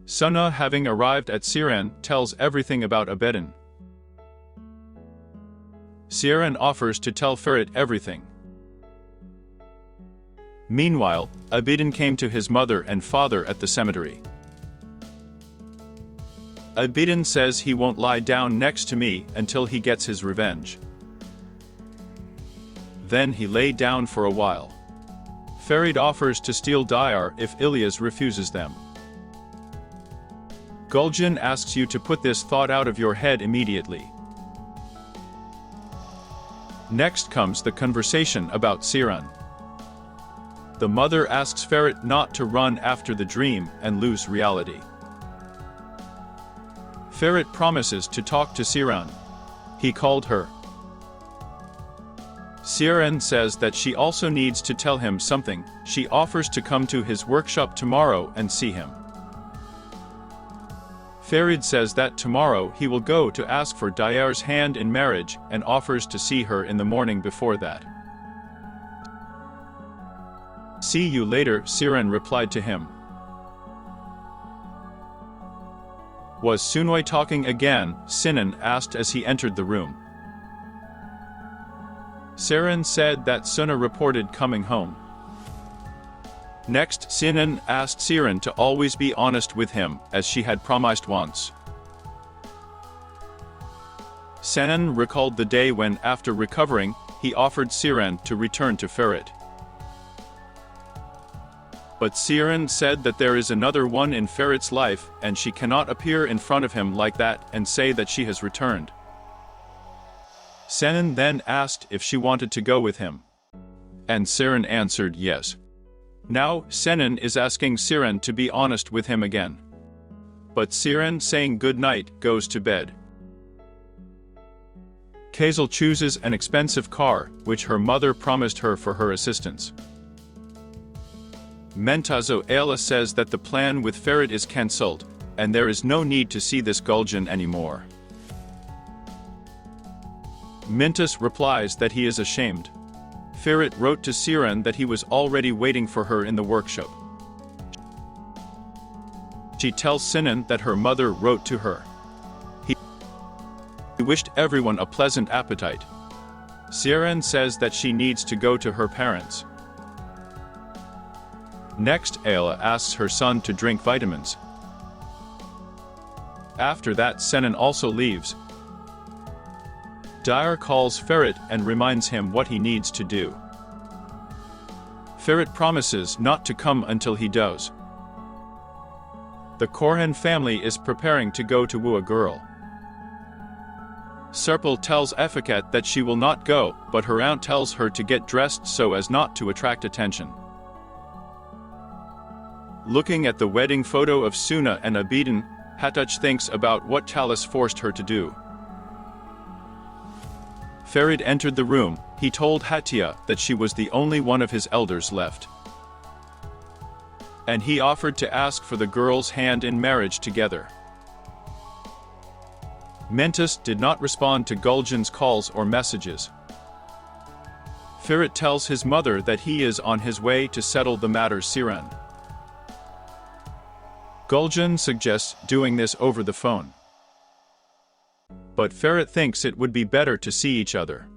Suna, having arrived at Siren, tells everything about Abedin. Siren offers to tell Ferit everything. Meanwhile, Abedin came to his mother and father at the cemetery. Abedin says he won't lie down next to me until he gets his revenge. Then he lay down for a while. Ferit offers to steal Diyar if Ilyas refuses them. Guljan asks you to put this thought out of your head immediately. Next comes the conversation about Siren. The mother asks Ferit not to run after the dream and lose reality. Ferit promises to talk to Siren. He called her. Siren says that she also needs to tell him something. She offers to come to his workshop tomorrow and see him. Ferit says that tomorrow he will go to ask for Diyar's hand in marriage and offers to see her in the morning before that. See you later, Siren replied to him. Was Sunoy talking again? Sinan asked as he entered the room. Siren said that Suna reported coming home. Next, Sinan asked Siren to always be honest with him, as she had promised once. Sinan recalled the day when, after recovering, he offered Siren to return to Ferit. But Siren said that there is another one in Ferit's life, and she cannot appear in front of him like that and say that she has returned. Sinan then asked if she wanted to go with him. And Siren answered yes. Now, Sinan is asking Siren to be honest with him again. But Siren, saying good night, goes to bed. Kazel chooses an expensive car, which her mother promised her for her assistance. Mentazo Ayla says that the plan with Ferit is cancelled, and there is no need to see this Guljan anymore. Mintus replies that he is ashamed. Ferit wrote to Siren that he was already waiting for her in the workshop. She tells Sinan that her mother wrote to her. He wished everyone a pleasant appetite. Siren says that she needs to go to her parents. Next, Ayla asks her son to drink vitamins. After that, Sinan also leaves. Diyar calls Ferit and reminds him what he needs to do. Ferit promises not to come until he does. The Korhan family is preparing to go to woo a girl. Serpil tells Efikat that she will not go, but her aunt tells her to get dressed so as not to attract attention. Looking at the wedding photo of Suna and Abiden, Hatuch thinks about what Talis forced her to do. Ferit entered the room. He told Hatia that she was the only one of his elders left. And he offered to ask for the girl's hand in marriage together. Mentus did not respond to Guljan's calls or messages. Ferit tells his mother that he is on his way to settle the matter Siren. Guljan suggests doing this over the phone. But Ferit thinks it would be better to see each other.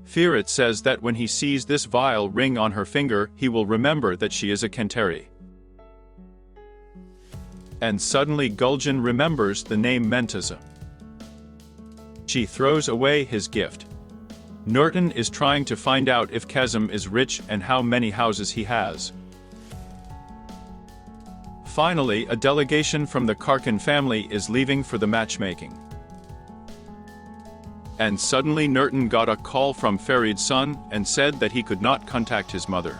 Ferit says that when he sees this vile ring on her finger, he will remember that she is a Kantari. And suddenly Guljan remembers the name Mentaza. She throws away his gift. Nurten is trying to find out if Kazım is rich and how many houses he has. Finally, a delegation from the Karkan family is leaving for the matchmaking. And suddenly Nurten got a call from Ferit's son and said that he could not contact his mother.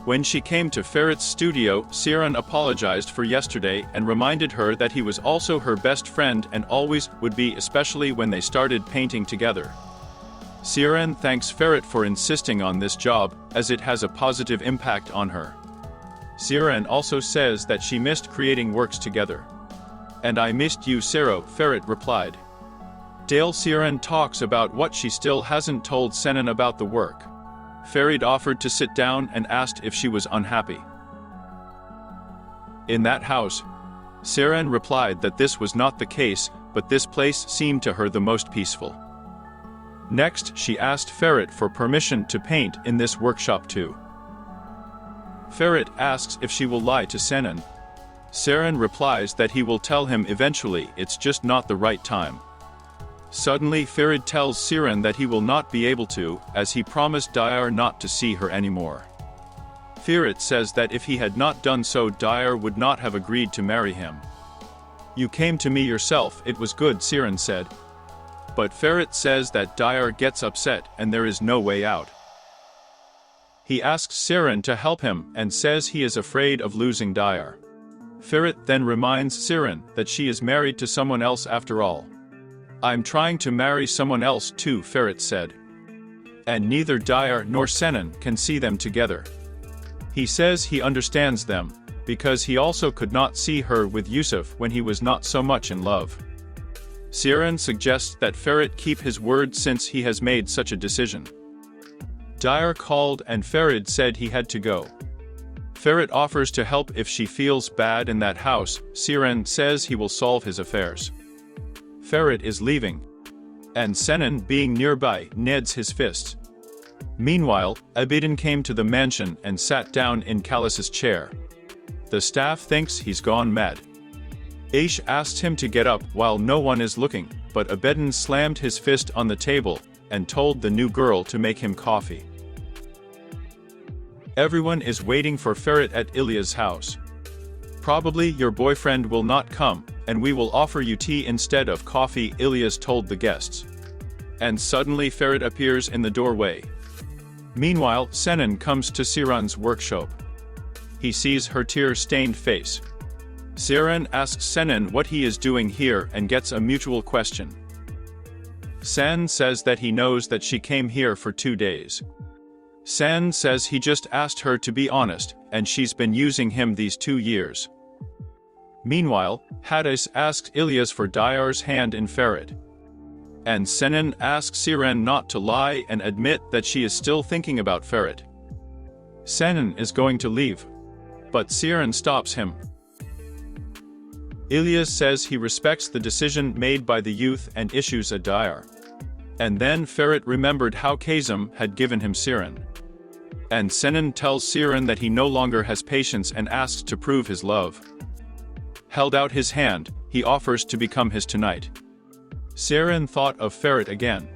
When she came to Ferit's studio, Siren apologized for yesterday and reminded her that he was also her best friend and always would be, especially when they started painting together. Siren thanks Ferit for insisting on this job, as it has a positive impact on her. Siren also says that she missed creating works together. And I missed you, Sero, Ferit replied. Dale Siren talks about what she still hasn't told Senan about the work. Ferit offered to sit down and asked if she was unhappy. in that house. Siren replied that this was not the case, but this place seemed to her the most peaceful. Next, she asked Ferret for permission to paint in this workshop too. Ferret asks if she will lie to Senin. Siren replies that he will tell him eventually, it's just not the right time. Suddenly Ferret tells Siren that he will not be able to, as he promised Dyer not to see her anymore. Ferret says that if he had not done so, Dyer would not have agreed to marry him. You came to me yourself, it was good, Siren said. But Ferret says that Dyer gets upset and there is no way out. He asks Siren to help him and says he is afraid of losing Dyer. Ferret then reminds Siren that she is married to someone else after all. I'm trying to marry someone else too, Ferret said. And neither Dyer nor Senin can see them together. He says he understands them, because he also could not see her with Yusuf when he was not so much in love. Siren suggests that Ferret keep his word since he has made such a decision. Dyer called and Ferret said he had to go. Ferret offers to help if she feels bad in that house. Siren says he will solve his affairs. Ferret is leaving, and Senin, being nearby, kneads his fist. Meanwhile, Abedin came to the mansion and sat down in Kalis's chair. The staff thinks he's gone mad. Aish asked him to get up while no one is looking, but Abedin slammed his fist on the table and told the new girl to make him coffee. Everyone is waiting for Ferret at Ilya's house. Probably your boyfriend will not come, and we will offer you tea instead of coffee, Ilyas told the guests. And suddenly Ferret appears in the doorway. Meanwhile, Senin comes to Siren's workshop. He sees her tear-stained face. Siren asks Senin what he is doing here and gets a mutual question. Sen says that he knows that she came here for 2 days. Sen says he just asked her to be honest, and she's been using him these 2 years. Meanwhile, Hadis asks Ilyas for Dyar's hand in Ferret. And Senin asks Siren not to lie and admit that she is still thinking about Ferret. Senin is going to leave, but Siren stops him. Ilyas says he respects the decision made by the youth and issues a Dyer. And then Ferret remembered how Kazım had given him Siren. And Senin tells Siren that he no longer has patience and asks to prove his love. Held out his hand, he offers to become his tonight. Siren thought of Ferret again.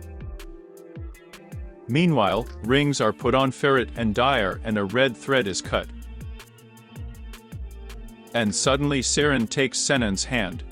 Meanwhile, rings are put on Ferret and Dyer and a red thread is cut. And suddenly Siren takes Senin's hand.